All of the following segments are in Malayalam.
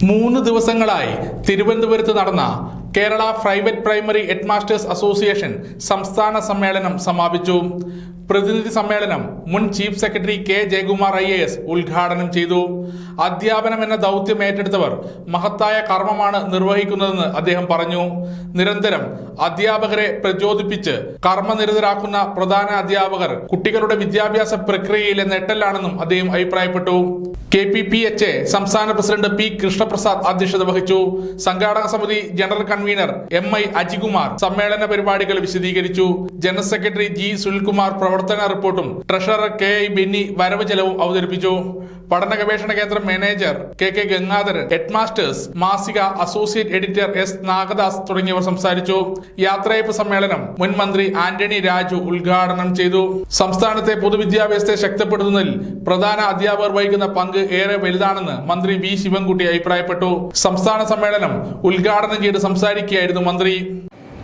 3 ദിവസങ്ങളായി തിരുവനന്തപുരത്ത് നടന്ന Kerala private primary headmasters association സംസ്ഥാന സമ്മേളനം സമാപിച്ചു. പ്രതിനിധി സമ്മേളനം മുൻ chief secretary K Jayakumar IAS ഉദ്ഘാടനം ചെയ്തു. അധ്യാപനം എന്ന ദൗത്യം ഏറ്റെടുത്തവർ മഹത്തായ കർമ്മമാണ് നിർവഹിക്കുന്നതെന്ന് അദ്ദേഹം പറഞ്ഞു. നിരന്തരം അധ്യാപകരെ പ്രചോദിപ്പിച്ച് കർമ്മനിരതരാക്കുന്ന പ്രധാന അധ്യാപകർ കുട്ടികളുടെ വിദ്യാഭ്യാസ പ്രക്രിയയിലെ നെട്ടലാണെന്നും അദ്ദേഹം അഭിപ്രായപ്പെട്ടു. KPPHA സംസ്ഥാന പ്രസിഡന്റ് P. കൃഷ്ണപ്രസാദ് അധ്യക്ഷത വഹിച്ചു. സംഘാടക സമിതി ജനറൽ കൺവീനർ MI അജികുമാർ സമ്മേളന പരിപാടികൾ വിശദീകരിച്ചു. General secretary G. സുനിൽകുമാർ പ്രവർത്തന റിപ്പോർട്ടും ട്രഷറർ KI ബെന്നി വരവ് ചെലവും അവതരിപ്പിച്ചു. പഠന ഗവേഷണ കേന്ദ്രം മാനേജർ KK ഗംഗാധരൻ, ഹെഡ്മാസ്റ്റേഴ്സ് മാസിക അസോസിയേറ്റ് എഡിറ്റർ S. നാഗദാസ് തുടങ്ങിയവർ സംസാരിച്ചു. യാത്രയയപ്പ് സമ്മേളനം മുൻ മന്ത്രി ആന്റണി രാജു ഉദ്ഘാടനം ചെയ്തു. സംസ്ഥാനത്തെ പൊതുവിദ്യാഭ്യാസത്തെ ശക്തിപ്പെടുത്തുന്നതിൽ പ്രധാന അധ്യാപകർ വഹിക്കുന്ന പങ്ക് ഏറെ വലുതാണെന്ന് മന്ത്രി V. ശിവൻകുട്ടി അഭിപ്രായപ്പെട്ടു. സംസ്ഥാന സമ്മേളനം ഉദ്ഘാടനം ചെയ്ത് സംസാരിക്കുകയായിരുന്നു മന്ത്രി.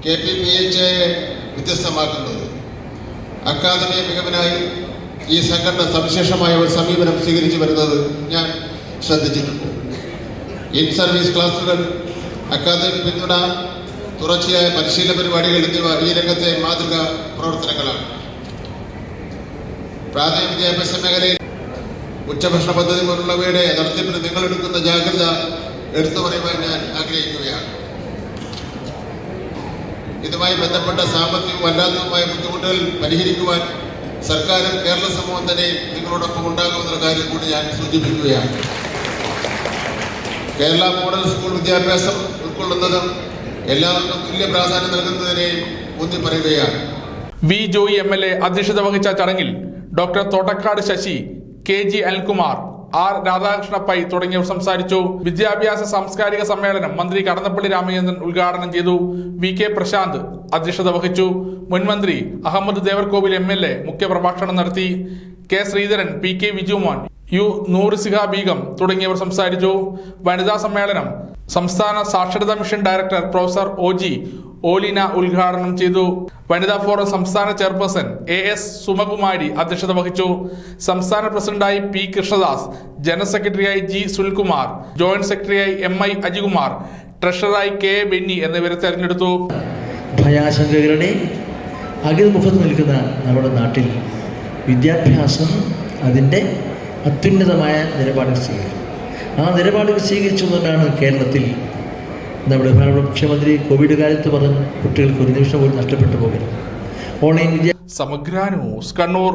KPPHA വ്യത്യസ്തമാക്കുന്നത് അക്കാദമിക മികവിനായി ഈ സംഘടന സവിശേഷമായ ഒരു സമീപനം സ്വീകരിച്ചു വരുന്നത് ഞാൻ ശ്രദ്ധിച്ചിട്ടുണ്ട്. ഇൻ സർവീസ് ക്ലാസുകൾ, അക്കാദമിക് പിന്തുണ, തുടർച്ചയായ പരിശീലന പരിപാടികൾ എന്നിവ ഈ രംഗത്തെ മാതൃക പ്രവർത്തനങ്ങളാണ്. പ്രാഥമിക വിദ്യാഭ്യാസ മേഖലയിൽ ഉച്ചഭക്ഷണ പദ്ധതി പോലുള്ളവയുടെ നടത്തിപ്പിന് നിങ്ങളെടുക്കുന്ന ജാഗ്രത എടുത്തു പറയുവാൻ ഞാൻ ആഗ്രഹിക്കുകയാണ്. ഇതുമായി ബന്ധപ്പെട്ട സാമ്പത്തികവും അല്ലാത്തതുമായ ബുദ്ധിമുട്ടുകൾ പരിഹരിക്കുവാൻ സർക്കാരും കേരള സമൂഹം തന്നെ നിങ്ങളോടൊപ്പം ഉണ്ടാകുമെന്ന കാര്യം കൂടി ഞാൻ സൂചിപ്പിക്കുകയാണ്. കേരള മോഡൽ സ്കൂൾ വിദ്യാഭ്യാസം ഉൾക്കൊള്ളുന്നതും എല്ലാവർക്കും തുല്യ പ്രാധാന്യം നൽകുന്നതിനെയും ഊന്നി പറയുകയാണ്. V. ജോയി MLA അധ്യക്ഷത വഹിച്ച ചടങ്ങിൽ doctor Thottakkad Sasi, KG Anilkumar, R. Radhakrishna Pai തുടങ്ങിയവർ സംസാരിച്ചു. വിദ്യാഭ്യാസ സാംസ്കാരിക സമ്മേളനം മന്ത്രി കടന്നപ്പള്ളി രാമചന്ദ്രൻ ഉദ്ഘാടനം ചെയ്തു. VK പ്രശാന്ത് അധ്യക്ഷത വഹിച്ചു. മുൻമന്ത്രി അഹമ്മദ് ദേവർകോവിൽ MLA മുഖ്യപ്രഭാഷണം നടത്തി. K. Sreedharan, PK Vijumon, U. നൂർസിഹ Begum തുടങ്ങിയവർ സംസാരിച്ചു. വനിതാ സമ്മേളനം സംസ്ഥാന സാക്ഷരതാ മിഷൻ ഡയറക്ടർ പ്രൊഫസർ OG ഓലിന ഉദ്ഘാടനം ചെയ്തു. വനിതാ ഫോറം സംസ്ഥാന ചെയർപേഴ്സൺ AS സുമകുമാരി അധ്യക്ഷത വഹിച്ചു. സംസ്ഥാന പ്രസിഡന്റായി P. കൃഷ്ണദാസ്, ജനറൽ സെക്രട്ടറിയായി G. സുനിൽകുമാർ, ജോയിന്റ് സെക്രട്ടറിയായി MI അജികുമാർ, ട്രഷററായി K. ബെന്നി എന്നിവരെ തെരഞ്ഞെടുത്തു. ഭയാശങ്കകളുടെ അകിൽമുഖത്ത് നിൽക്കുന്ന നമ്മുടെ നാട്ടിൽ വിദ്യാഭ്യാസം അതിൻ്റെ അത്യുന്നതമായ നിലപാടുകൾ സ്വീകരിക്കും. ആ നിലപാടുകൾ സ്വീകരിച്ചുകൊണ്ടാണ് കേരളത്തിൽ നമ്മുടെ മുഖ്യമന്ത്രി കോവിഡ് കാലത്ത് പറഞ്ഞ കുട്ടികൾക്ക് ഒരു നിമിഷം പോലും നഷ്ടപ്പെട്ടു പോകരുത്. ഓൺലൈൻ വിദ്യ സമഗ്ര ന്യൂസ് കണ്ണൂർ.